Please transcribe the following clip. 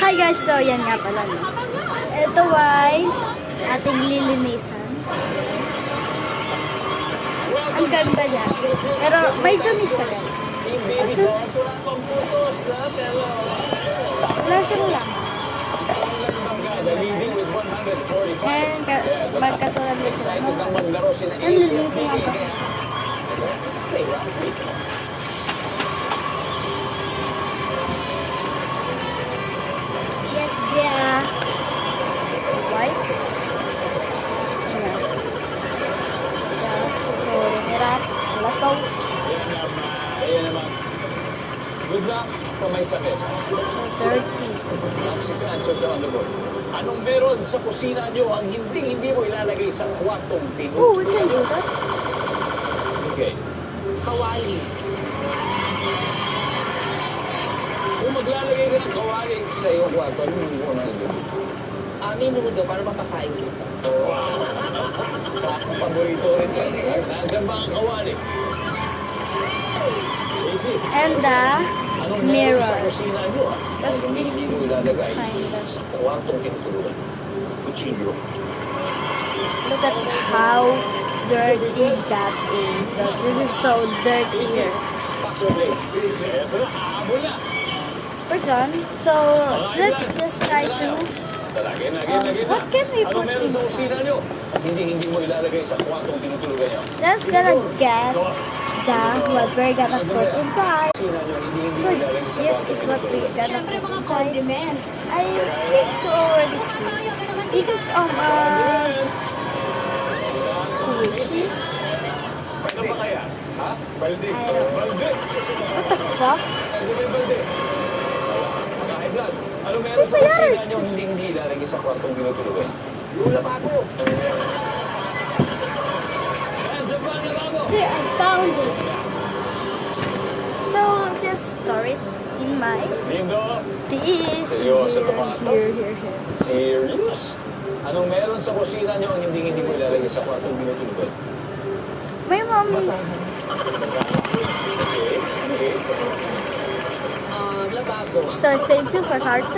Hi guys, so yan nga pala. No? Ito ay ating lilinisan. Ang ganda niya. Pero may dumi siya guys. Flash mo lang. And magkatulad nito sila. Ang lilinisan nga pa. Yeah. Wipes. Ayan. Just holding it up. Let's go. Ayan naman. Good luck from my sabes. 30. Ang 6 answers on the board. Anong meron sa kusina nyo ang hindi mo ilalagay sa kwartong Oh, we can do pinutulan? that. Okay. Kawali. Kung maglalagay ka ng kawali sa iyong kwarto, ano hindi mo na ito? Minudo para mapakain kita. Sa akong paborito rin yan. Nasaan ba ang kawali? Easy. And the Anong meron sa mirror. kusina nyo? Because Ang this hindi mo is ilalagay kind of... sa kwartong tinutulugan? Kuchilyo. Look at how dirty that is. This is so dirty here. Possibly. Eto na, hahabol na. We're done. So, let's just try to... what can we Ano put meron sa inside? kusina nyo? At hindi mo ilalagay sa kwartong tinutulugan nyo? Let's gonna get what we're gonna put inside. Kusina nyo, hindi So, mo ilalagay sa this kwartong is what we gonna Siyempre put mga inside. condiments. I think to already see. This is squishy. Ano ba kaya? Ha? Balde. I don't know. Balde. What the fuck? Ano ba yung balde? Mga vlog, ano meron Who's sa my kusina others? nyo hindi ilalagay sa kwartong tinutulugan? Yung lababo. Nandiyan ba ang lababo? Here, I found it. So, just store it in my Lindo. this. Seryoso to ba ito? Here. Serious? Anong meron sa kusina nyo ang hindi mo ilalagay sa kwartong tinutulugan? My mom is... Okay. Lababo. So, stay tuned for part 2.